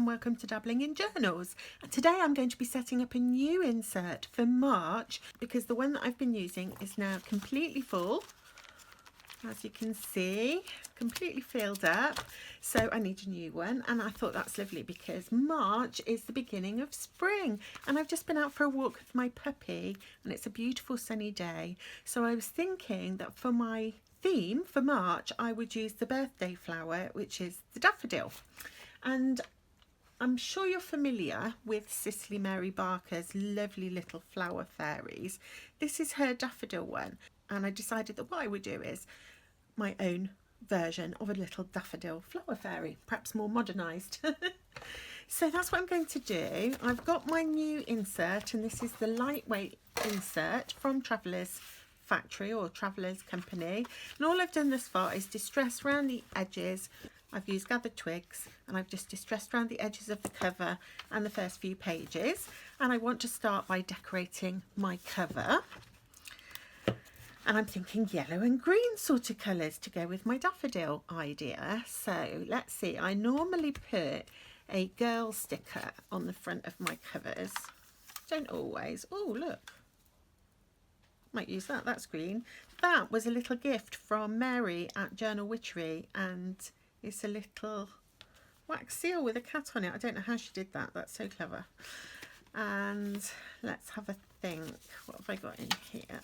and welcome to Dabbling in Journals. And today I'm going to be setting up a new insert for March because the one that I've been using is now completely full. As you can see, completely filled up, so I need a new one, and I thought that's lovely because March is the beginning of spring, and I've just been out for a walk with my puppy and it's a beautiful sunny day, so I was thinking that for my theme for March I would use the birthday flower, which is the daffodil. And I'm sure you're familiar with Cicely Mary Barker's lovely little flower fairies. This is her daffodil one, and I decided that what I would do is my own version of a little daffodil flower fairy, perhaps more modernised. So that's what I'm going to do. I've got my new insert, and this is the lightweight insert from Traveller's Factory or Traveller's Company, and all I've done thus far is distress around the edges. I've used gathered twigs and I've just distressed around the edges of the cover and the first few pages, and I want to start by decorating my cover. And I'm thinking yellow and green sort of colours to go with my daffodil idea. So let's see, I normally put a girl sticker on the front of my covers. Don't always. Oh, look. Might use that, that's green. That was a little gift from Mary at Journal Witchery, and it's a little wax seal with a cat on it. I don't know how she did that, that's so clever. And let's have a think. What have I got in here?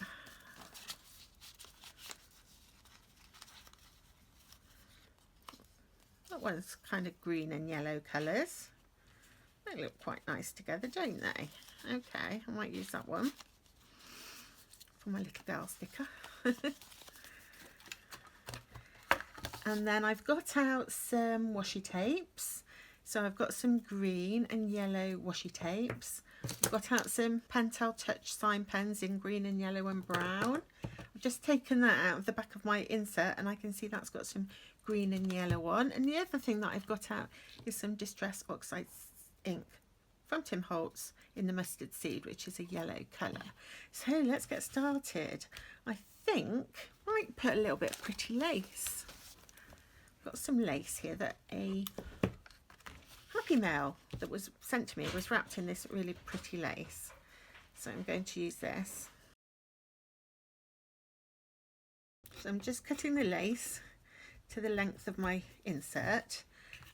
That one's kind of green and yellow colours. They look quite nice together, don't they? Okay, I might use that one for my little girl sticker. And then I've got out some washi tapes. So I've got some green and yellow washi tapes. I've got out some Pentel Touch sign pens in green and yellow and brown. I've just taken that out of the back of my insert, and I can see that's got some green and yellow on. And the other thing that I've got out is some Distress Oxide ink from Tim Holtz in the mustard seed, which is a yellow colour. So let's get started. I think I might put a little bit of pretty lace. I've got some lace here that a happy mail that was sent to me was wrapped in this really pretty lace. So I'm going to use this. So I'm just cutting the lace to the length of my insert,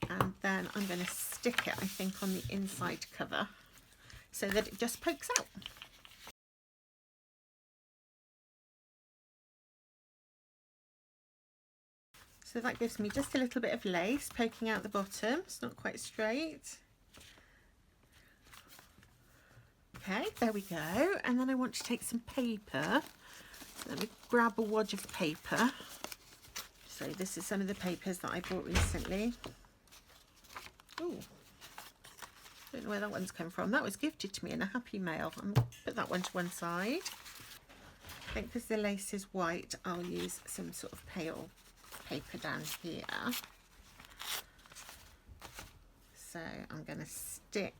and then I'm going to stick it, I think, on the inside cover so that it just pokes out. So that gives me just a little bit of lace poking out the bottom. It's not quite straight. Okay, there we go. And then I want to take some paper. Let me grab a wad of paper. So this is some of the papers that I bought recently. Oh, don't know where that one's come from. That was gifted to me in a happy mail. I'm going to put that one to one side. I think because the lace is white, I'll use some sort of pale paper down here. So I'm going to stick.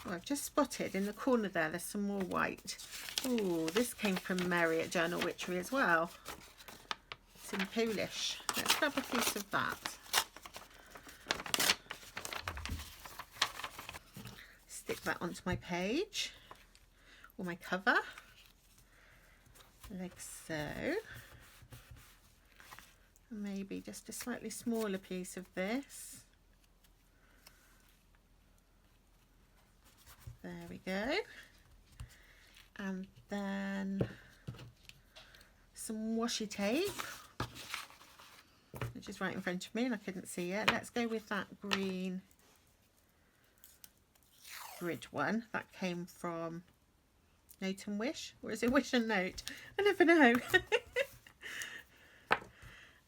Oh, I've just spotted in the corner there's some more white. Oh, this came from Mary at Journal Witchery as well. It's in Polish. Let's grab a piece of that. Stick that onto my page or my cover, like so. Maybe just a slightly smaller piece of this. There we go. And then some washi tape, which is right in front of me and I couldn't see it. Let's go with that green grid one. That came from Note and Wish, or is it Wish and Note? I never know.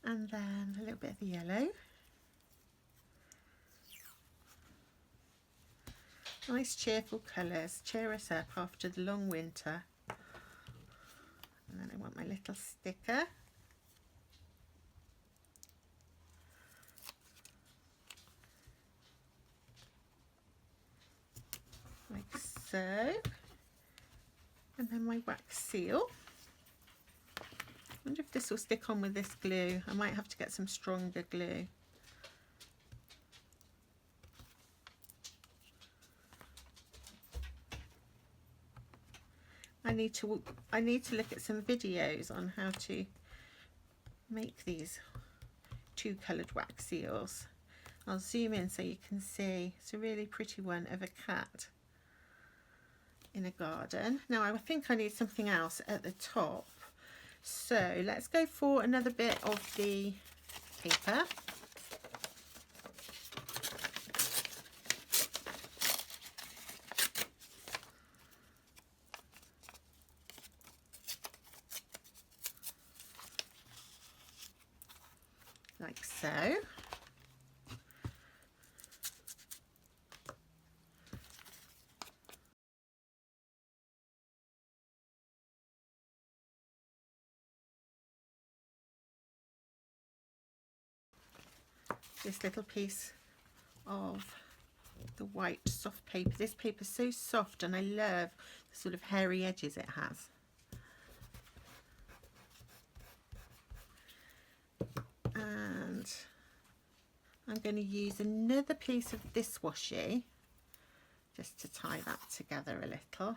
And then a little bit of the yellow. Nice cheerful colours, cheer us up after the long winter. And then I want my little sticker. Like so. And then my wax seal. I wonder if this will stick on with this glue. I might have to get some stronger glue. I need to look at some videos on how to make these 2 coloured wax seals. I'll zoom in so you can see. It's a really pretty one of a cat in a garden. Now I think I need something else at the top, so let's go for another bit of the paper. Like so. This little piece of the white soft paper. This paper is so soft, and I love the sort of hairy edges it has. And I'm going to use another piece of this washi just to tie that together a little. Let's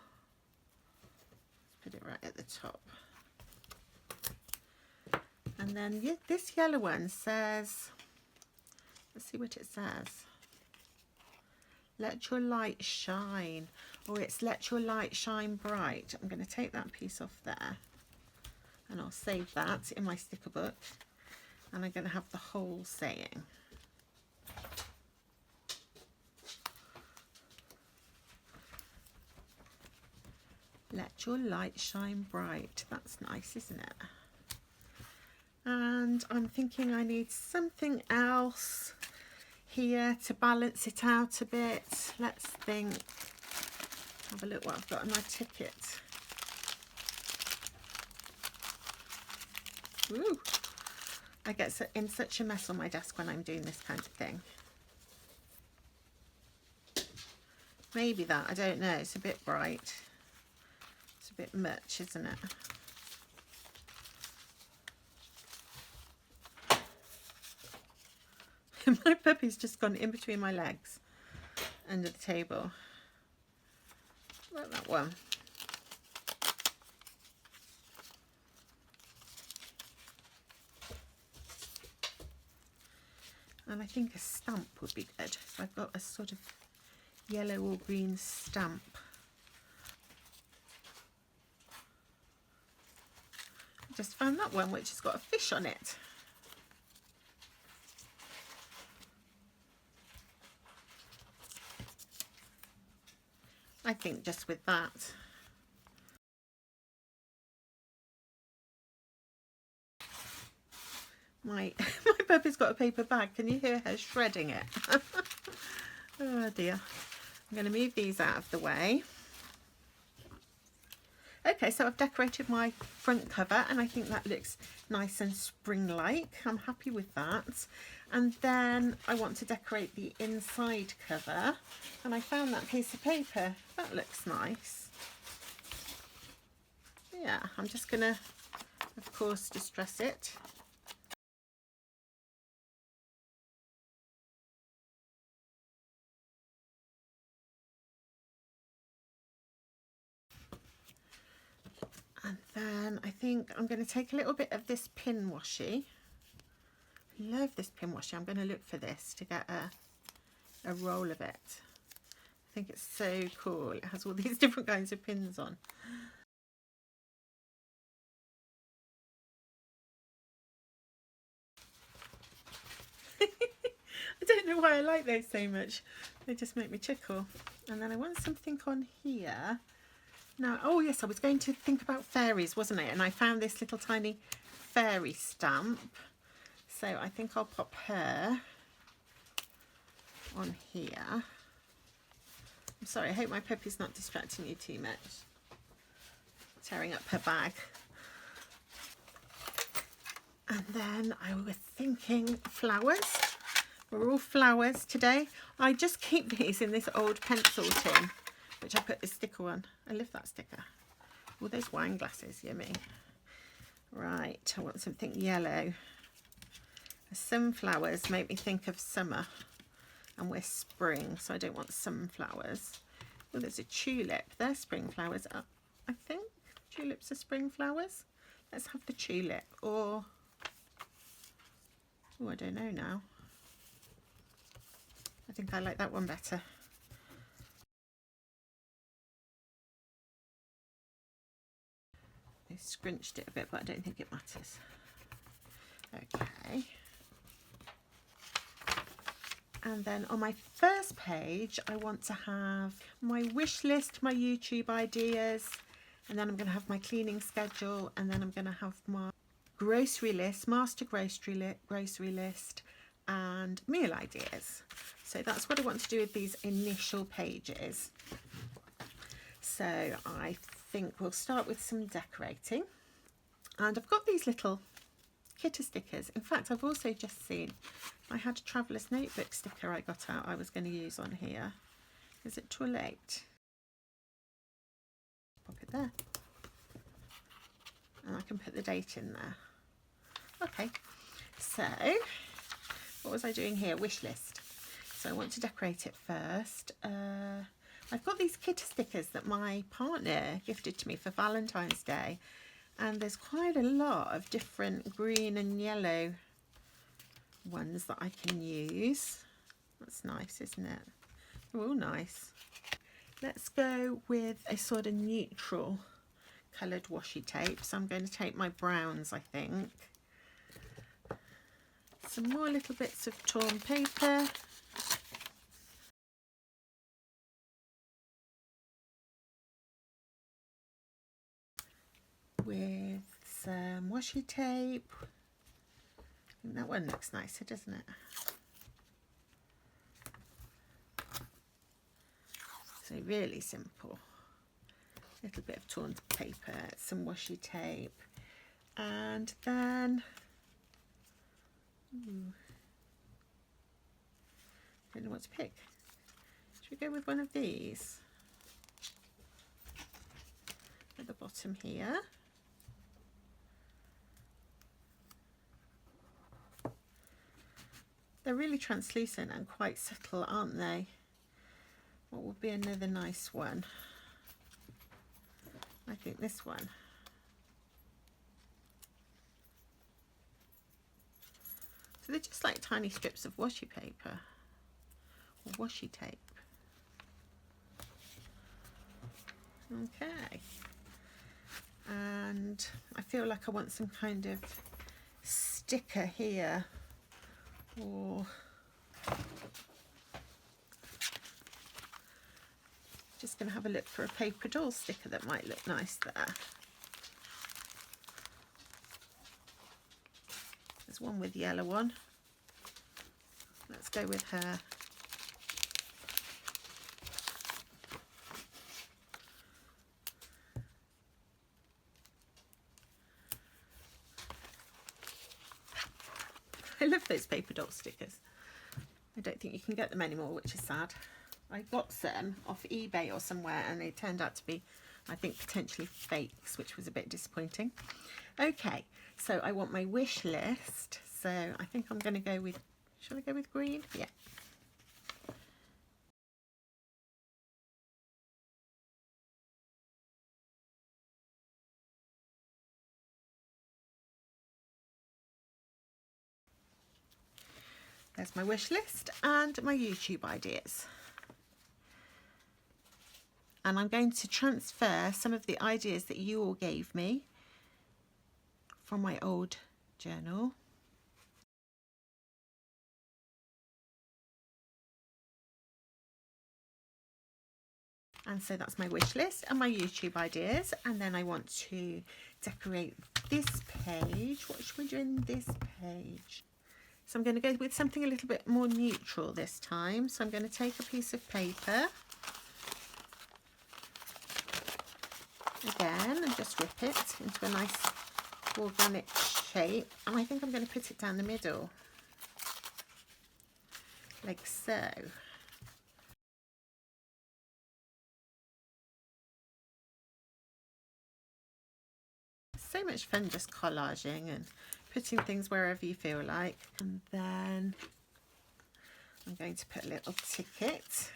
put it right at the top. And then this yellow one says, let's see what it says. Let your light shine, or it's let your light shine bright. I'm going to take that piece off there and I'll save that in my sticker book, and I'm going to have the whole saying. Let your light shine bright. That's nice, isn't it? And I'm thinking I need something else here to balance it out a bit. Let's think. Have a look what I've got in my ticket. Ooh, I get in such a mess on my desk when I'm doing this kind of thing. Maybe that, I don't know, it's a bit bright. It's a bit much, isn't it? My puppy's just gone in between my legs under the table. Like that one. And I think a stamp would be good. So I've got a sort of yellow or green stamp. I just found that one which has got a fish on it. I think just with that. My puppy's got a paper bag. Can you hear her shredding it? Oh dear. I'm going to move these out of the way. Okay, so I've decorated my front cover and I think that looks nice and spring-like. I'm happy with that. And then I want to decorate the inside cover, and I found that piece of paper. That looks nice. Yeah, I'm just going to, of course, distress it. And then I think I'm going to take a little bit of this pin washi. I love this pin washi. I'm going to look for this to get a roll of it. I think it's so cool. It has all these different kinds of pins on. I don't know why I like those so much. They just make me chuckle. And then I want something on here. Now, oh yes, I was going to think about fairies, wasn't I? And I found this little tiny fairy stamp. So I think I'll pop her on here. I'm sorry, I hope my puppy's not distracting you too much. Tearing up her bag. And then I was thinking flowers. We're all flowers today. I just keep these in this old pencil tin, which I put the sticker on. I love that sticker. All those wine glasses, yummy. Right, I want something yellow. The sunflowers make me think of summer, and we're spring, so I don't want sunflowers. Oh, there's a tulip. They're spring flowers, I think. Tulips are spring flowers. Let's have the tulip, or, oh, I don't know now. I think I like that one better. I scrunched it a bit, but I don't think it matters. Okay. And then on my first page, I want to have my wish list, my YouTube ideas, and then I'm going to have my cleaning schedule, and then I'm going to have my grocery list, master grocery list, and meal ideas. So that's what I want to do with these initial pages. So I think we'll start with some decorating. And I've got these little Kitter stickers. In fact, I've also just seen I had a traveller's notebook sticker I got out I was going to use on here. Is it too late? Pop it there. And I can put the date in there. Okay, so what was I doing here? Wish list. So I want to decorate it first. I've got these Kitter stickers that my partner gifted to me for Valentine's Day. And there's quite a lot of different green and yellow ones that I can use. That's nice, isn't it? They're all nice. Let's go with a sort of neutral coloured washi tape. So I'm going to take my browns, I think. Some more little bits of torn paper. With some washi tape. I think that one looks nicer, doesn't it? So really simple. A little bit of torn paper, some washi tape, and then I don't know what to pick. Should we go with one of these at the bottom here? They're really translucent and quite subtle, aren't they? What would be another nice one? I think this one. So they're just like tiny strips of washi paper or washi tape. Okay. And I feel like I want some kind of sticker here, or just going to have a look for a paper doll sticker that might look nice there. There's one with yellow on. Let's go with her. I love those paper doll stickers. I don't think you can get them anymore, which is sad. I got some off eBay or somewhere and they turned out to be, I think, potentially fakes, which was a bit disappointing. Okay, so I want my wish list. So I think I'm going to go with, shall I go with green? Yeah. There's my wish list and my YouTube ideas. And I'm going to transfer some of the ideas that you all gave me from my old journal. And so that's my wish list and my YouTube ideas. And then I want to decorate this page. What should we do in this page? So I'm going to go with something a little bit more neutral this time. So I'm going to take a piece of paper again and just rip it into a nice organic shape. And I think I'm going to put it down the middle, like so. So much fun just collaging and putting things wherever you feel like. And then I'm going to put a little ticket.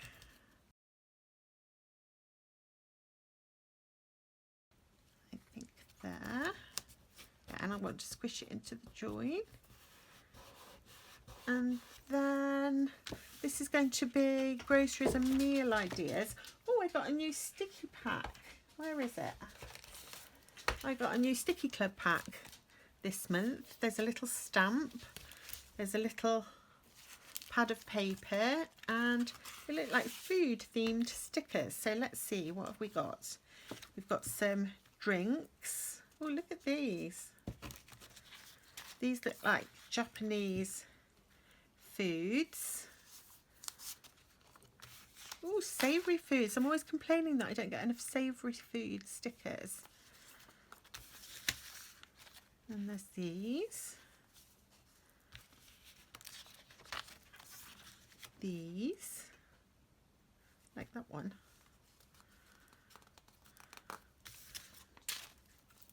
I there. Yeah, and I want to squish it into the join. And then this is going to be groceries and meal ideas. Oh, I got a new sticky pack. Where is it? I got a new sticky club pack this month. There's a little stamp. There's a little pad of paper, and they look like food themed stickers. So let's see, what have we got? We've got some drinks. Oh, look at these. These look like Japanese foods. Oh, savoury foods. I'm always complaining that I don't get enough savoury food stickers. And there's these. These. Like that one.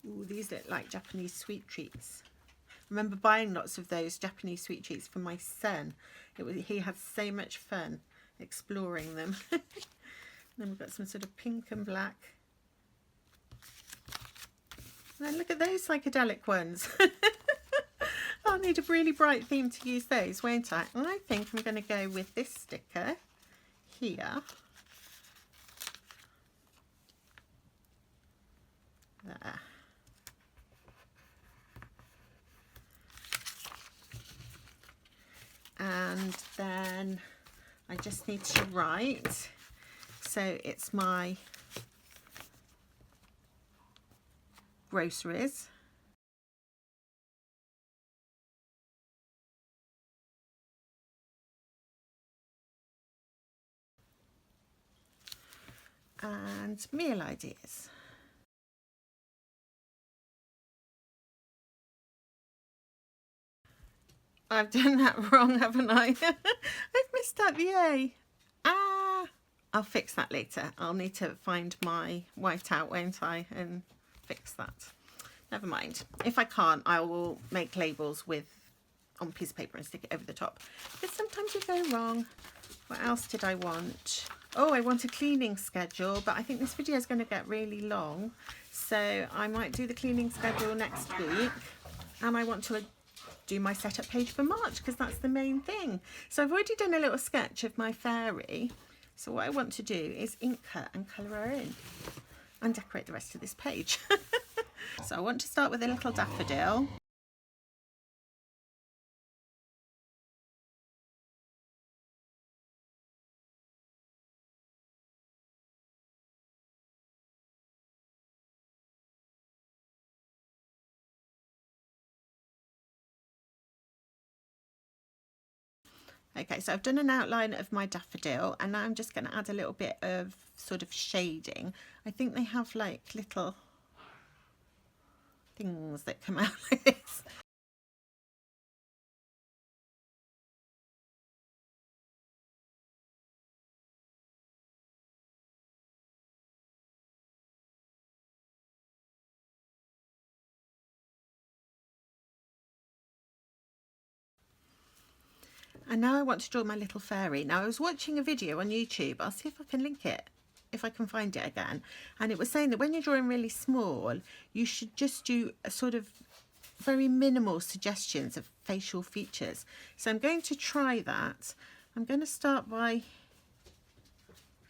Ooh, these look like Japanese sweet treats. I remember buying lots of those Japanese sweet treats for my son. He had so much fun exploring them. Then we've got some sort of pink and black. And then look at those psychedelic ones. I'll need a really bright theme to use those, won't I? And I think I'm going to go with this sticker here. There. And then I just need to write. So it's my groceries. And meal ideas. I've done that wrong, haven't I? I've missed out the A. I'll fix that later. I'll need to find my whiteout, won't I, and fix that. Never mind. If I can't, I will make labels on a piece of paper and stick it over the top. But sometimes you go wrong. What else did I want? Oh, I want a cleaning schedule, but I think this video is going to get really long. So I might do the cleaning schedule next week. And I want to do my setup page for March, because that's the main thing. So I've already done a little sketch of my fairy. So what I want to do is ink her and colour her in and decorate the rest of this page. So I want to start with a little daffodil. Okay, so I've done an outline of my daffodil, and now I'm just going to add a little bit of sort of shading. I think they have like little things that come out like this. And now I want to draw my little fairy. Now I was watching a video on YouTube. I'll see if I can link it, if I can find it again. And it was saying that when you're drawing really small, you should just do a sort of very minimal suggestions of facial features. So I'm going to try that. I'm going to start by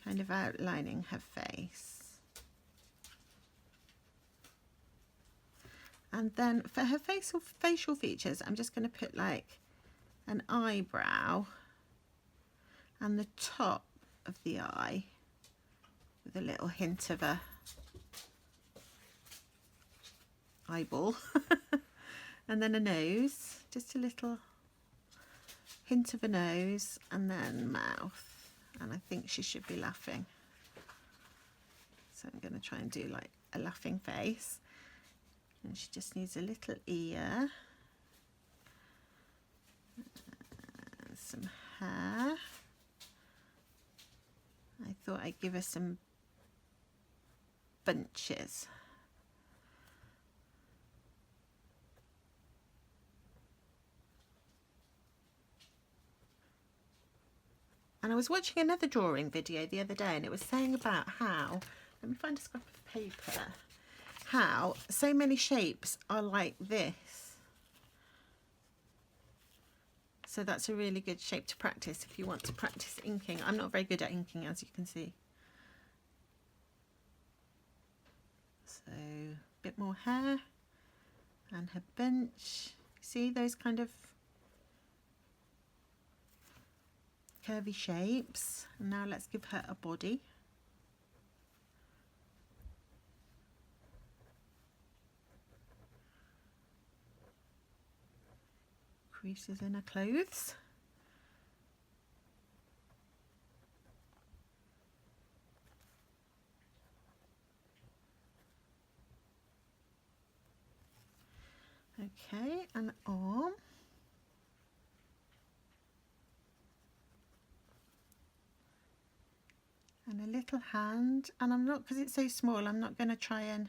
kind of outlining her face. And then for her facial features, I'm just going to put like an eyebrow and the top of the eye with a little hint of a eyeball. And then a nose, just a little hint of a nose, and then mouth. And I think she should be laughing. So I'm going to try and do like a laughing face. And she just needs a little ear. And some hair. I thought I'd give her some bunches. And I was watching another drawing video the other day, and it was saying about how, let me find a scrap of paper, how so many shapes are like this. So that's a really good shape to practice if you want to practice inking. I'm not very good at inking, as you can see. So a bit more hair and her bunch. See those kind of curvy shapes. And now let's give her a body. Creases in her clothes. Okay, an arm. And a little hand. And I'm not, because it's so small, I'm not going to try and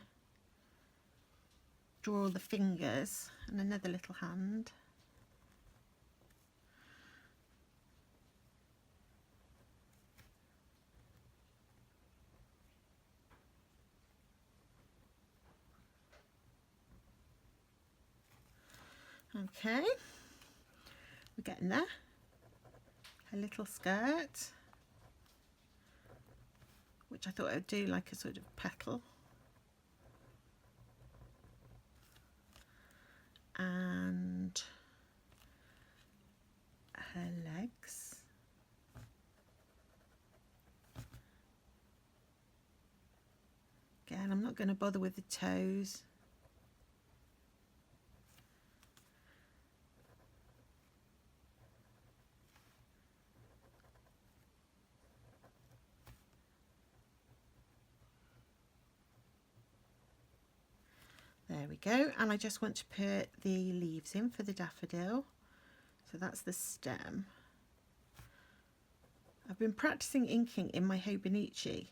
draw the fingers. And another little hand. Okay, we're getting there. A little skirt, which I thought I would do like a sort of petal. And her legs. Again, I'm not going to bother with the toes. There we go, and I just want to put the leaves in for the daffodil. So that's the stem. I've been practicing inking in my Hobonichi.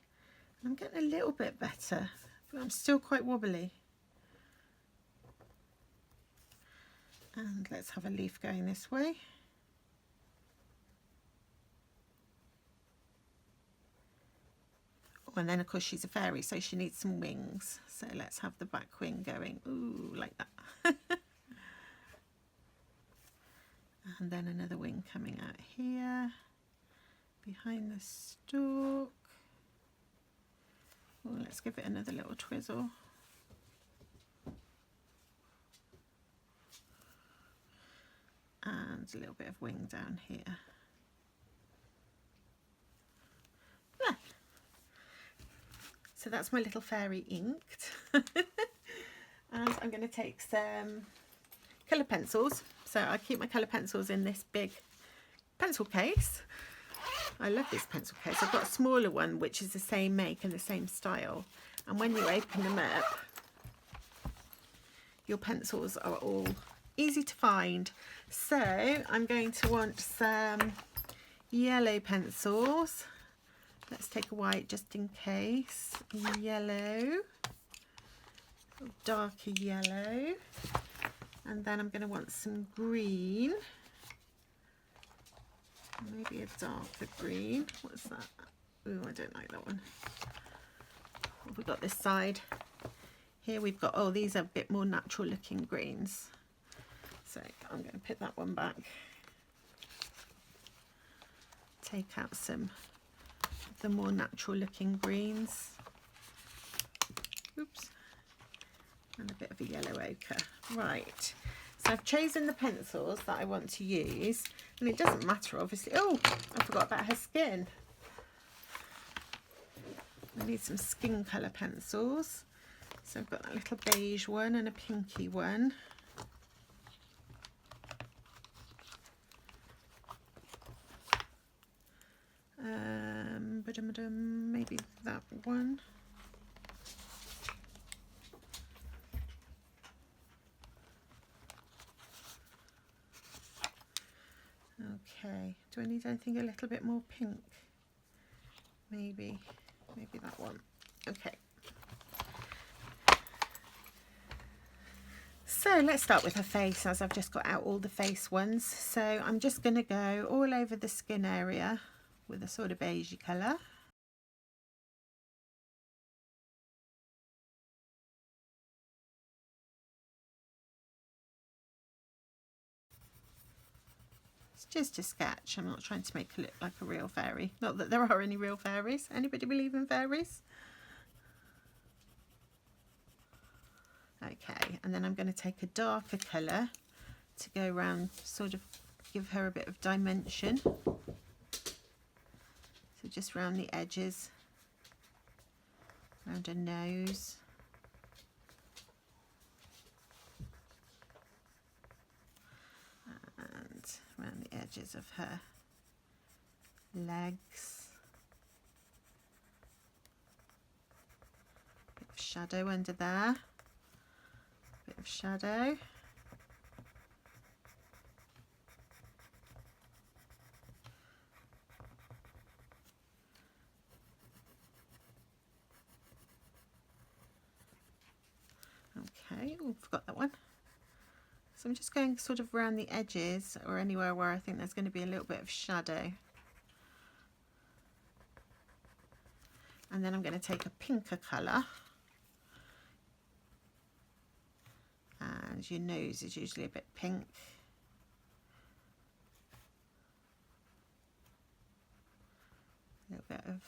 I'm getting a little bit better, but I'm still quite wobbly. And let's have a leaf going this way. And then of course she's a fairy, so she needs some wings. So let's have the back wing going, ooh, like that. And then another wing coming out here, behind the stalk. Oh, let's give it another little twizzle. And a little bit of wing down here. There. So that's my little fairy inked. And I'm going to take some colour pencils. So I keep my colour pencils in this big pencil case. I love this pencil case. I've got a smaller one which is the same make and the same style. And when you open them up, your pencils are all easy to find. So I'm going to want some yellow pencils. Let's take a white just in case. Yellow, darker yellow, and then I'm going to want some green, maybe a darker green. What's that? Ooh, I don't like that one. What have we got this side? Here we've got, oh, these are a bit more natural looking greens. So I'm going to put that one back. Take out some of the more natural looking greens. Oops. And a bit of a yellow ochre. Right. So I've chosen the pencils that I want to use. And it doesn't matter, obviously. Oh, I forgot about her skin. I need some skin colour pencils. So I've got that little beige one and a pinky one. Maybe that one. Okay, do I need anything a little bit more pink? Maybe that one. Okay. So let's start with her face, as I've just got out all the face ones. So I'm just going to go all over the skin area with a sort of beigey colour. just a sketch. I'm not trying to make it look like a real fairy. Not that there are any real fairies. Anybody believe in fairies? Okay, and then I'm going to take a darker colour to go around, sort of give her a bit of dimension. So just round the edges, around her nose. And around the edges of her legs. Bit of shadow under there. Bit of shadow. Okay, oh, forgot that one. So I'm just going sort of around the edges, or anywhere where I think there's going to be a little bit of shadow. And then I'm going to take a pinker colour. And your nose is usually a bit pink. A little bit of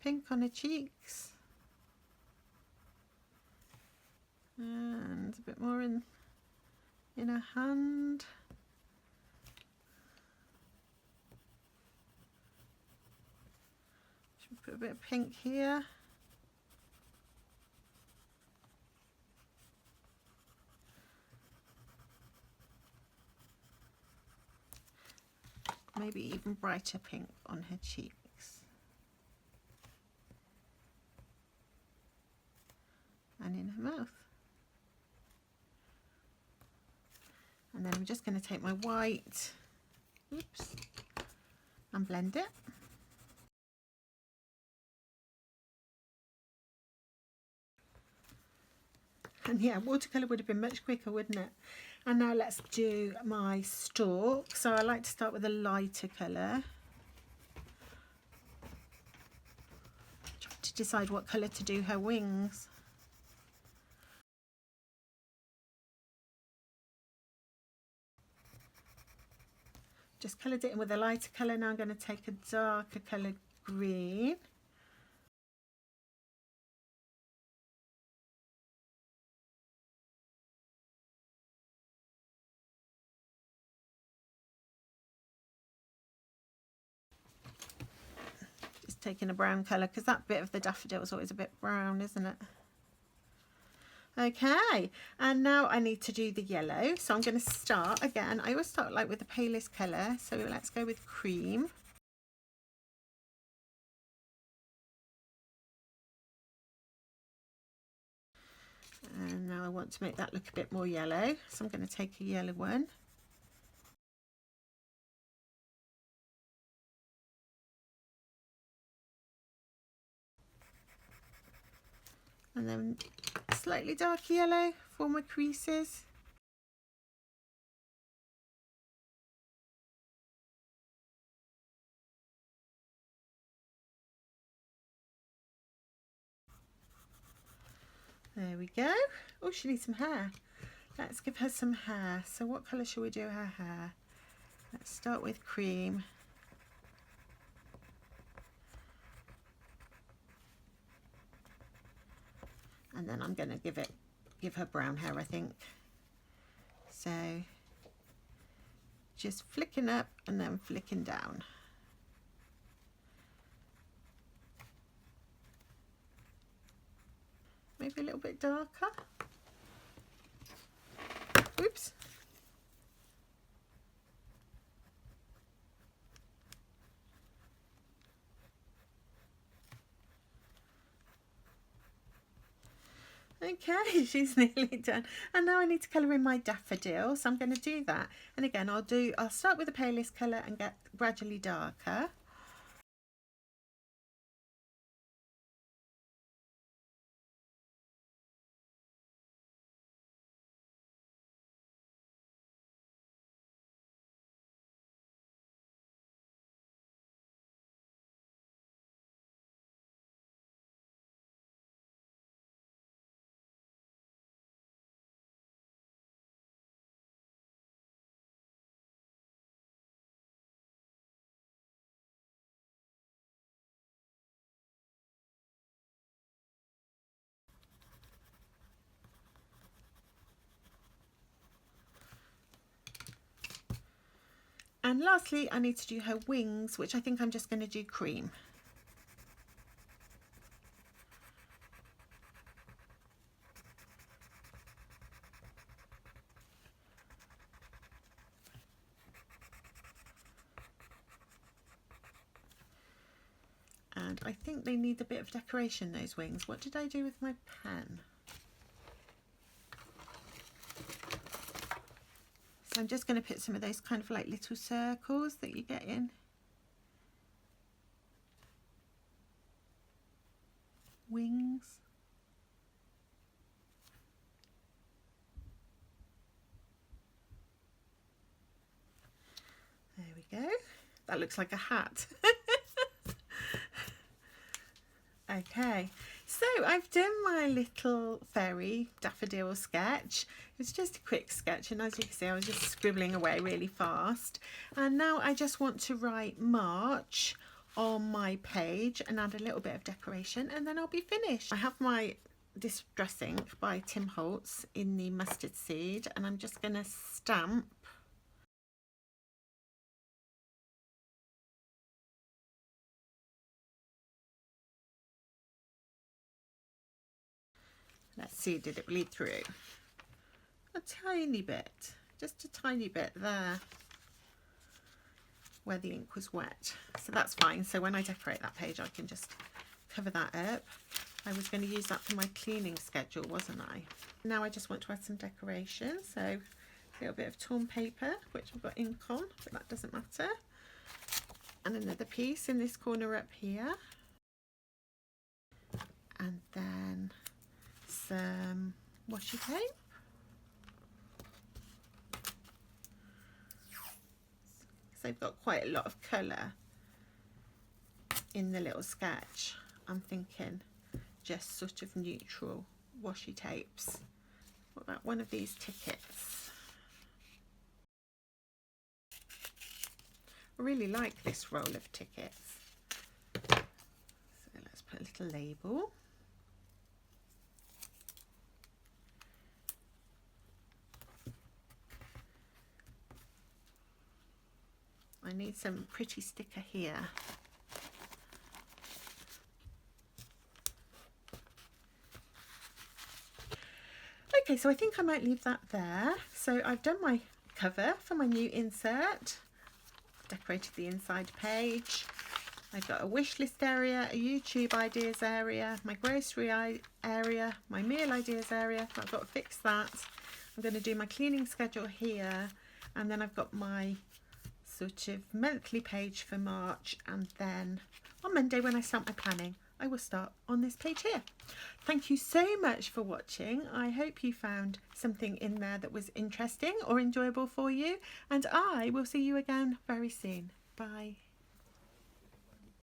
pink on her cheeks. And a bit more in her hand. Should put a bit of pink here. Maybe even brighter pink on her cheeks. And in her mouth. And then I'm just going to take my white, oops, and blend it. And yeah, watercolour would have been much quicker, wouldn't it? And now let's do my stalk. So I like to start with a lighter colour. Trying to decide what colour to do her wings. Just coloured it in with a lighter colour. Now I'm going to take a darker coloured green. Just taking a brown colour, because that bit of the daffodil is always a bit brown, isn't it? Okay, and now I need to do the yellow. So I'm going to start again. I always start like with the palest colour. So let's go with cream. And now I want to make that look a bit more yellow. So I'm going to take a yellow one. And then slightly dark yellow for my creases. There we go. Oh, she needs some hair. Let's give her some hair. So what colour shall we do her hair? Let's start with cream. And then I'm going to give her brown hair, I think. So just flicking up and then flicking down. Maybe a little bit darker. Oops. Okay, she's nearly done. And now I need to colour in my daffodil, so I'm going to do that. And again, I'll start with the palest colour and get gradually darker. And lastly, I need to do her wings, which I think I'm just going to do cream. And I think they need a bit of decoration, those wings. What did I do with my pen? So I'm just going to put some of those kind of like little circles that you get in wings. There we go. That looks like a hat. Okay, so I've done my little fairy daffodil sketch. It's just a quick sketch, and as you can see, I was just scribbling away really fast. And now I just want to write March on my page and add a little bit of decoration, and then I'll be finished. I have my Distress ink by Tim Holtz in the mustard seed, and I'm just going to stamp . Let's see, did it bleed through? A tiny bit, just a tiny bit there where the ink was wet. So that's fine. So when I decorate that page, I can just cover that up. I was going to use that for my cleaning schedule, wasn't I? Now I just want to add some decoration. So a little bit of torn paper, which I've got ink on, but that doesn't matter. And another piece in this corner up here. And then some washi tape. So I've got quite a lot of colour in the little sketch. I'm thinking just sort of neutral washi tapes. What about one of these tickets? I really like this roll of tickets. So let's put a little label. I need some pretty sticker here. Okay, so I think I might leave that there. So I've done my cover for my new insert. I've decorated the inside page. I've got a wish list area, a YouTube ideas area, my grocery area, my meal ideas area. So I've got to fix that. I'm going to do my cleaning schedule here, and then I've got my sort of monthly page for March, and then on Monday when I start my planning, I will start on this page here. Thank you so much for watching. I hope you found something in there that was interesting or enjoyable for you, and I will see you again very soon. Bye.